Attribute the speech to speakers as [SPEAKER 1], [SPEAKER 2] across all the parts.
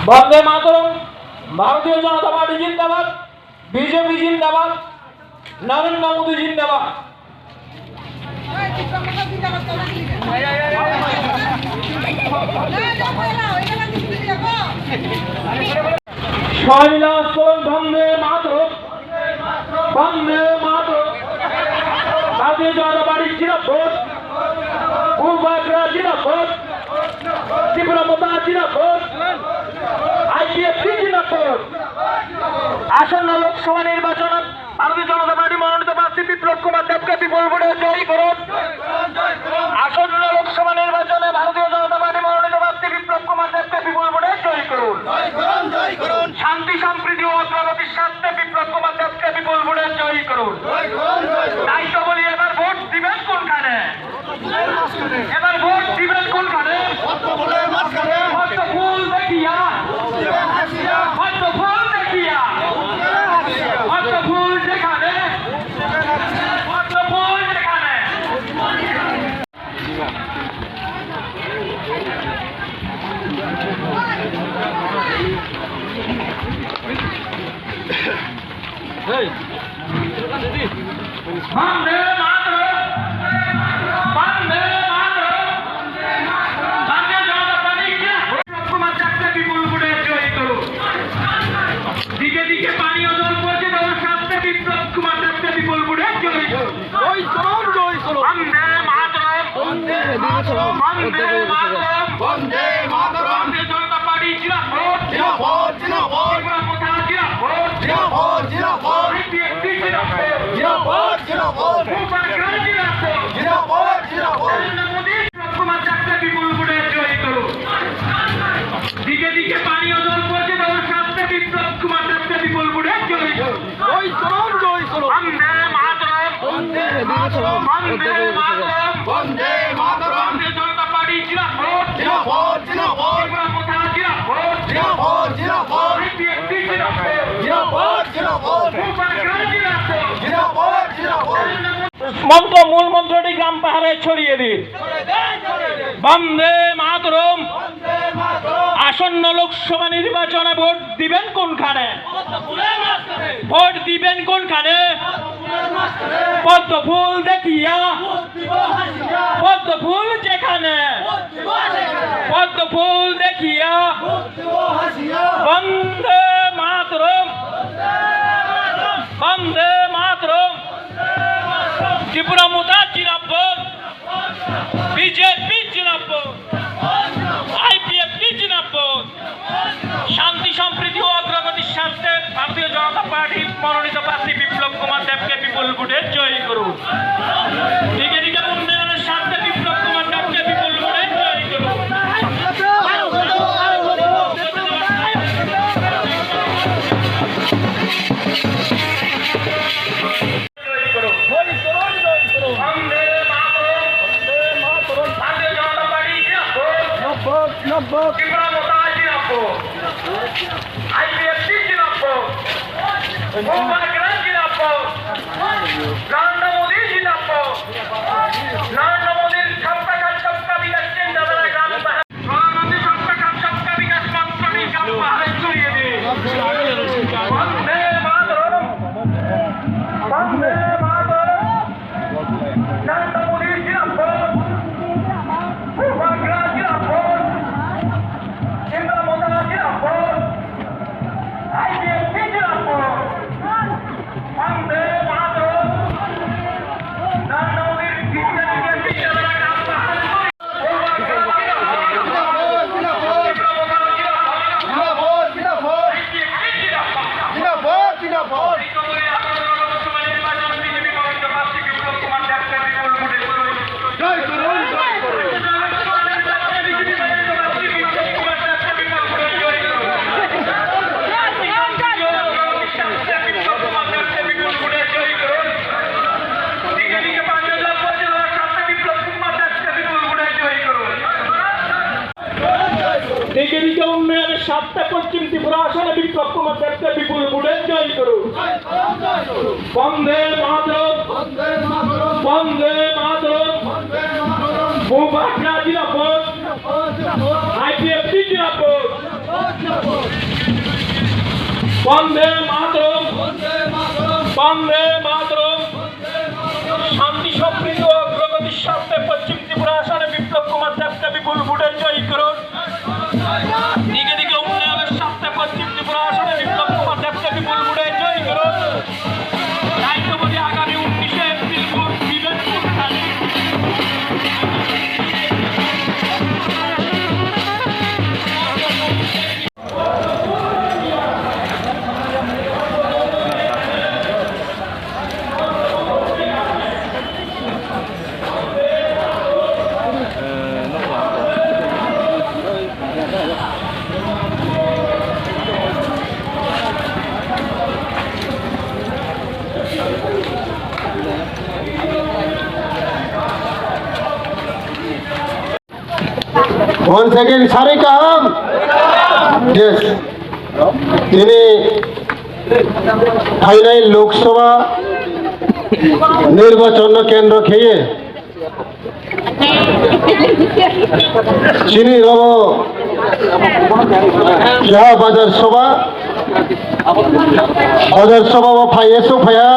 [SPEAKER 1] বন্দে মাতরম। ভারতীয় জনতা পার্টি জিন্দাবাদ, বিজেপি জিন্দাবাদ, নরেন্দ্র মোদী জিন্দাবাদ। বন্দে মাতরম, বন্দে মাতরম। ভারতীয় জনতা পার্টি জিন্দাবাদ, পূর্বাগ্রা জিন্দাবাদ, ত্রিপুরা মোতা জিন্দাবাদ, আইপিএফটি জিন্দাবাদ। আসন্ন লোকসভা নির্বাচন ভারতীয় জনতা পার্টি মনোনীত প্রার্থী বিপ্লব কুমার দেবকে বিপুল ভোটে জয়ী করুন। আসন্ন লোকসভা নির্বাচনে ভারতীয় জনতা পার্টি মনোনীত প্রার্থী বিপ্লব কুমার দেবকে বিপুল ভোটে জয়ী করুন। শান্তি সম্প্রীতি ও অগ্রগতির স্বার্থে বিপ্লব কুমার দেবকে বিপুল ভোটে জয়ী করুন। তাই তো বলি, এবার ভোট দিবেন কোনখানে? এবার ভোট দিবেন কোনখানে? ফুল দেখিয়া, ফুল দেখিয়া, ফুল যেখানে, ফুল যেখানে। বন্দে মাতরম, বন্দে মাতরম। ভারতীয় জনতা পার্টি বিপ্লব কুমার দেবকে বিপুল ভোটে জয়ী করুন। দিকে দিকে পানীয় জল পড়ছে, তার সাথে বিপ্লব কুমার দেবকে বিপুল ভোটে জয়ী করুন। বন্দে মাতরম, বন্দে মাতরম, বন্দে মাতরম, বন্দে মাতরম। ভারতীয় জনতা পার্টি জিন্দাবাদ, জিন্দাবাদ, জিন্দাবাদ। ত্রিপুরা মোতা জিন্দাবাদ, জিন্দাবাদ, জিন্দাবাদ। আইপিএফটি জিন্দাবাদ, জিন্দাবাদ, জিন্দাবাদ। পূর্বাগ্রা জিন্দাবাদ, জিন্দাবাদ, জিন্দাবাদ। নরেন্দ্র মোদী বিপ্লব কুমার দেবকে বিপুল ভোটে জয়ী করুন। দিকে দিকে পানীয় জল পড়ছে, তার সাথে বিপ্লব কুমার দেবকে বিপুল ভোটে জয়ী করুন। বন্দে মাতরম, বন্দে মাতরম, বন্দে মাতরম, বন্দে মাতরম। ভারতীয় জনতা পার্টি জিন্দাবাদ, জিন্দাবাদ, জিন্দাবাদ। ত্রিপুরা মোতা জিন্দাবাদ, জিন্দাবাদ, জিন্দাবাদ। আইপিএফটি জিন্দাবাদ, জিন্দাবাদ, জিন্দাবাদ। পূর্বাগ্রা জিন্দাবাদ, জিন্দাবাদ, জিন্দাবাদ। মন্ত্র, মূল মন্ত্রটি গ্রাম পাহাড়ে ছড়িয়ে দিন। বন্দে মাতরম। আসন্ন লোকসভা নির্বাচনে ভোট দিবেন কোনখানে? ভোট দিবেন কোনখানে? পদ্ম ফুল দেখিয়া, পদ্ম ফুল যেখানে, পদ্ম ফুল দেখিয়া। বন্দে মাতরম, বন্দে মাতরম। ত্রিপুরা মোতা জিন্দাবাদ, বিজেপি জিন্দাবাদ, আইপিএফটি জিন্দাবাদ। শান্তি সম্প্রীতি ও অগ্রগতির স্বার্থে ভারতীয় জনতা পার্টি মনোনীত প্রার্থী বিপ্লব কুমার দেবকে বিপুল ভোটে জয়ী করুন। দিকে দিকে উন্নয়নের স্বার্থে বিপ্লব কুমার দেবকে বিপুল ভোটে জয়ী করুন। ত্রিপুরা মোতা জিন্দাবাদ, আইপিএফটি জিন্দাবাদ, পূর্বাগ্রা জিন্দাবাদ, নরেন্দ্র মোদী জিন্দাবাদ। নরেন্দ্র মোদীর সবকা কাজ সবকা বিকাশ চিন্তাধারা গ্রাম পাহাড়ে, প্রধানমন্ত্রী সবকা কাজ সবকা বিকাশ মন্ত্রটি গ্রাম পাহাড়ে ছড়িয়ে দিন। বন্দে মাতরম, বন্দে মাতরম। নরেন্দ্র মোদী জিন্দাবাদ, পূর্বাগ্রা জিন্দাবাদ, ত্রিপুরা মোতা জিন্দাবাদ, আইপিএফটি জিন্দাবাদ। বন্দে মাতরম। নরেন্দ্র মোদীর চিন্তাধারা গ্রাম পাহাড়ে উন্নয়নের স্বার্থে পশ্চিম ত্রিপুরা আসনে বিপ্লব কুমার দেবকে বিপুল ভোটে জয়ী করুন। বন্দে মাতরম, বন্দে মাতরম। পূর্বাগ্রা জিন্দাবাদ, আইপিএফটি জিন্দাবাদ। বন্দে মাতরম, বন্দে মাতরম। শান্তি সমৃদ্ধ অগ্রগতির স্বার্থে পশ্চিম ত্রিপুরা আসনে বিপ্লব কুমার দেবকে বিপুল ভোটে জয়ী করুন। দিকে দিকে উন্নয়নের স্বার্থে পশ্চিম ত্রিপুরা আসনে বিপ্লব কুমার দেবকে বিপুল ভোটে জয়ী করুন। দায়িত্ববোধী আগামী 19শে এপ্রিল ভোট দিবেন।
[SPEAKER 2] Once again, Sarika Ham. Yes. তিনি ফাইনাল লোকসভা নির্বাচন কেন্দ্র খেয়ে চিনি রব বাজার সভা ও ফাইয়েসো ফায়া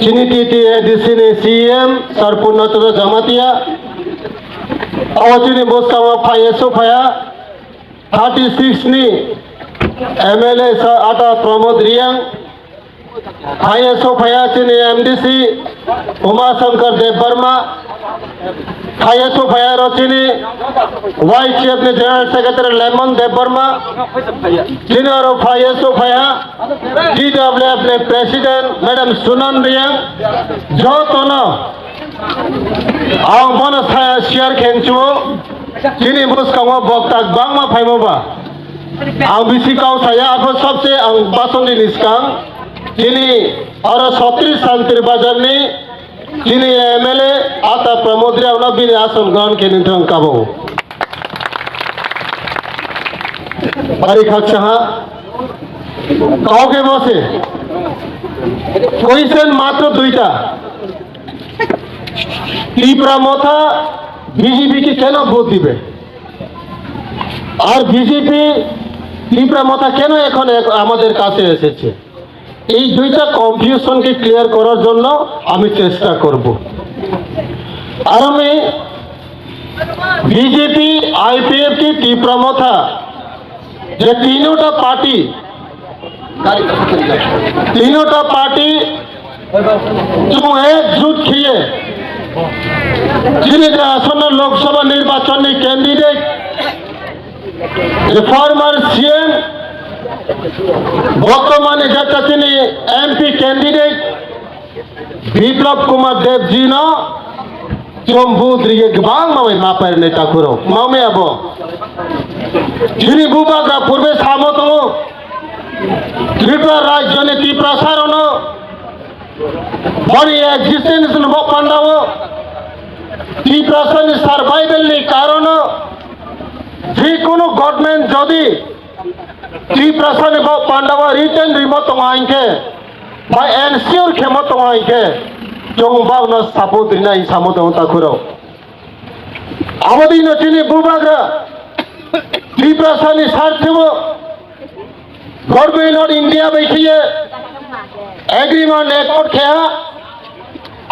[SPEAKER 2] চিনি টিটি এডিসিনি সিএম সরপুন্নত জামাতিয়া अवचुनी बोस्कामा फाइएसो फाया 36 नी एमएलए आटा प्रमोद रियांग फाइएसो फाया चिनी एमडीसी उमाशंकर देव वर्मा फाइएसो फाया रचिनी वाइस चीफ ने जनरल सेक्रेटरी लेमन देव वर्मा चिनी और फाइएसो फाया टीडब्ल्यूएफ ने प्रेसिडेंट मैडम सुनन रियांग जो तो ना आं बना शेयर खेंचो चिनी बुस्कांगो बक्ताक बांगमा फाइमोबा आं बिसिकाव साया आफो सबसे आं बासंदी निस्कां चिनी और 36 शांतिर बाजारनि चिनी एमएलए आता प्रमोदरिया उना बिनि आसन ग्रहण के निथं काबो बारी खाकसाहा काउके बसे क्वेश्चन मात्र दुईटा ত্রিপুরা মথা বিজেপি কে কেন ভোট দিবে আর বিজেপি ত্রিপুরা মথা কেন এখন আমাদের কাছে এসেছে এই দুইটা কনফিউশনকে ক্লিয়ার করার জন্য আমি চেষ্টা করব আর আমি বিজেপি আইপিএফ কি ত্রিপুরা মথা যে তিনটা পার্টি একজুট খেয়ে যিনি আসন্ন লোকসভা নির্বাচনী ক্যান্ডিডেট ফর্মার সিএম বর্তমানে যেটা তিনি এমপি ক্যান্ডিডেট বিপ্লব কুমার দেবজি ন চম্বুদ রিয়ে গবাং মামে মাপার নেতা করো মামে আবো যিনি বুবাগা পূর্বে সামত ত্রিপুরা রাজ্য নীতি প্রসারণ बड़ी एक्जिस्टेंस पांडव ত্রিপুরা सार्वाइवल कारण जिको गवर्नमेंट जदि ত্রিপুরা पांडव रिटर्न रिमोट आइके एनसियोर खेमत आइके जोंबाव सापोद सामत ताकुरो आबादी चिनी बुबाग्रा ত্রিপুরা सार्थव गवर्नमेंट ऑफ इंडिया बैठिए एग्रीमेंट एकॉर्ड खेया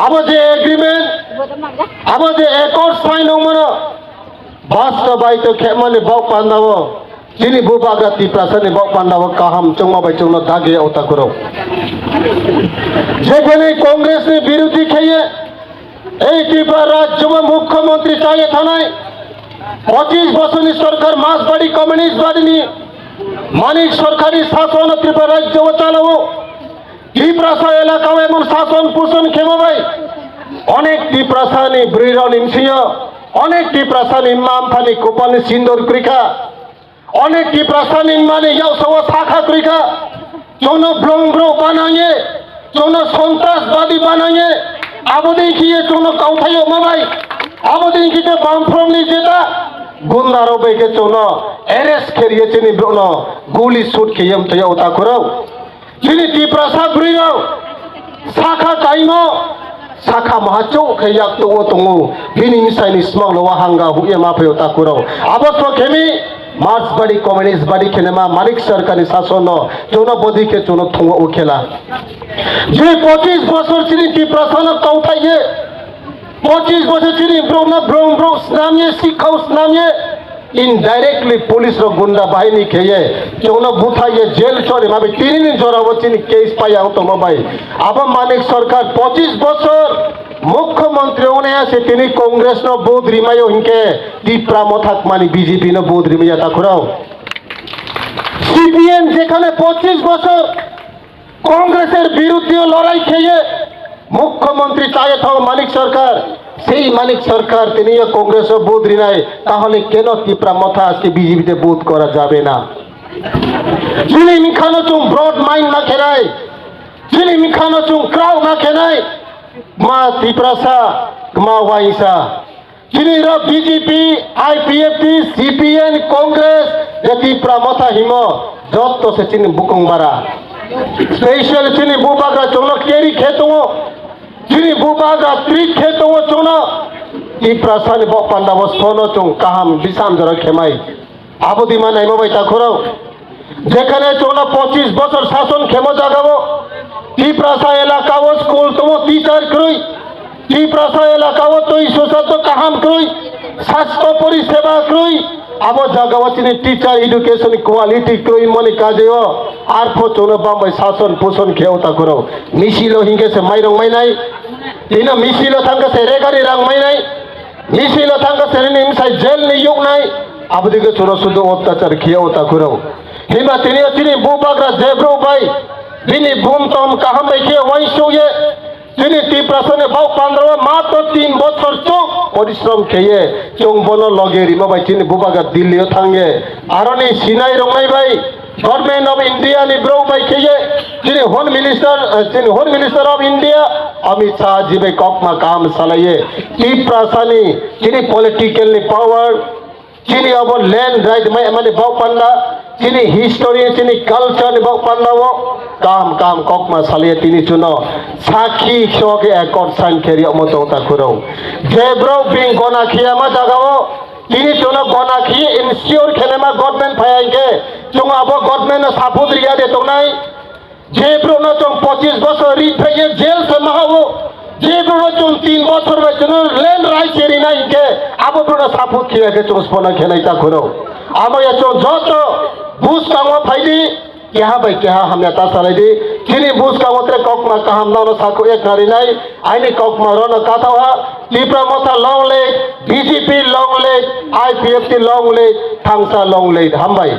[SPEAKER 2] अब जे एग्रीमेंट अब जे एकॉर्ड साइन होमनो बास्ता बाइतो खेमाने बाव पांडाव चिनी बुबागा ত্রিপুরা बाव पांडाव काहाम चंगमा बाइ चंगनो दागे औता करो जेखाने कांग्रेस ने विरोधी खेये এই ত্রিপুরা রাজ্য মুখ্যমন্ত্রী চাইয়ে থানায় 25 বছরের সরকার মাসবাড়ি কমিউনিস্ট বাড়িনি মানিক সরকারি শাসন ত্রিপুরা রাজ্য চালাবো ত্রিপুরা এলাকাও এমন শাসন পোষণ খেমাবাই অনেক ত্রিপুরাসানি ব্রিরন ইমসিয় অনেক ত্রিপুরাসানি মামফানি কোপানি সিন্দুর ক্রিকা অনেক ত্রিপুরাসানি মানে ইয়াও সব শাখা ক্রিকা জন ব্রংব্র বানায়ে জন সন্ত্রাসবাদী বানায়ে আবদি কিয়ে জন কাউথাইও মাবাই আবদি কিতে বামফ্রমনি যেটা গুন্দারো বেকে জন এরেস্ট খেরিয়ে চিনি ব্রন গুলি শুট খেয়েম তৈয়া ওতা করো चिनी ত্রিপুরা ब्रियो शाखा काइमो शाखा महाचौ खैयाक तो वो तंगो बिनि मिसाइनि स्मांग लवा हांगा हुए माफायो ताकुरो अबस्व खेमी मार्क्सवादी कम्युनिस्टवादी खेनेमा मानिक सरकारनि शासन चौना बदिके चौना थुंगा उखेला जे 25 বছর চিনি টিপ্রাসান कौथाइए 25 বছর চিনি ब्रोना ब्रो नामिए शिक्षाओ नामिए इनडायरेक्टली पुलिस रो गुंडा बाहिनी खेये चौना बुथाइए जेल चोरे माबे 3 दिन जोराबो चिनी केस पाया तो मोबाइल अब मानिक सरकार 25 বছর मुख्यमंत्री होने से তিনি कांग्रेस नो बोध रिमायो हिंके टीप्रा मथाक मानी बीजेपी नो बोध रिमाया ताखुराव सीपीएम যেখানে 25 বছর কংগ্রেসের বিরুদ্ধে লড়াই খেয়ে মুখ্যমন্ত্রী চায় থাকা মানিক সরকার সেই মানিক সরকার তিনি কংগ্রেসের বোধ রিনায় তাহলে কেন টিপ্রা মাথা আজকে বিজেপিতে বোধ করা যাবে না যিনি মিখানো চুং ব্রড মাইন্ড না খেলায় যিনি মিখানো চুং ক্রাউ না খেলায় মা টিপ্রাসা মা ওয়াইসা যিনি বিজেপি আইপিএফটি সিপিএন কংগ্রেস যে টিপ্রা মাথা হিম যত সে চিনি বুকংবারা स्पेशल चिनी बुबागा चोनो केरी खेतो चिनी बुबागा त्रि खेतो चोनो इ प्रासानि बपान्दा वस्तनो चों काहाम बिसाम जरा खेमाई आबोदी मानाय मबाय ताखुरो जेखाने चोनो 25 বছর শাসন খেমো জাগাবো इ प्रासा एलाकाओ स्कूल तमो टीचार करुई इ प्रासा एलाकाओ तोई सुसातो काहाम करुई स्वास्थ्य परिसेवा करुई आबो जागावा चिनी टीचार एडुकेशन क्वालिटी करुई मने काजेओ আর ফচনো বাম্বাই শাসন পোষণ খেওতা করো মিছিল হিংগেছে মাইরং মাইনাই তিনা মিছিল থাঙ্গাছে রেগারি রাং মাইনাই মিছিল থাঙ্গাছে নিমসাই জেল নি ইউক নাই আবদিকে ছোট শুধু অত্যাচার খেওতা করো হিমা তিনি চিনি বুবাগরা জেব্রো বাই বিনি বুমতম কাহামে কে ওয়াইসোয়ে তিনি টিপ্রাসনে বাউ পান্দ্রবা মাত্র 3 বছর চোখ পরিশ্রম খেয়ে চোং বন লগে রিমাবাই চিনি বুবাগা দিল্লিও থাঙ্গে আরনি সিনাই রংনাই ভাই गवर्नमेंट ऑफ इंडिया ने ब्रो भाई किए जिन्हें home minister of India Amit Shah ji में कॉकमा काम सलाइए टीप्रासानी जिन्हें पॉलिटिकल पावर जिन्हें अब लैंड राइट में मैंने बाव पन्ना जिन्हें हिस्टोरी जिन्हें कल्चर ने बाव पन्ना वो काम कॉकमा सलाइए तिनी चुनो साखी शोक एकॉर्ड साइन केरी अमत होता करो जेब्रो बिंग गोना किया मा जगाओ তিনি চোনা গনা খেয়ে ইনসিওর খেলেমা গভর্নমেন্ট ফায়াইকে চোং আবো গভর্নমেন্ট সাপোর্ট রিয়া দে তোনাই যে ব্রোন চোং 25 বছর রিট ফেয়ে জেল সে মাহাও যে ব্রোন চোং 3 বছর বেচন ল্যান্ড রাইট চেরি নাইকে আবো ব্রোন সাপোর্ট খেয়ে চোং স্পনা খেলাইতা করো আমো এ চোং যত বুস কামো ফাইদি কেহা ভাই কেহা হামনা তা সালাইদি চিনি বুস কামতরে ককমা কাহাম নানো সাকো এক নারি নাই আইনি ককমা রন কাথাওয়া টিপ্রা মথা লং লে বিজেপি লং লে আইপিএফটি লং লে থাংসা লং লে হামবাই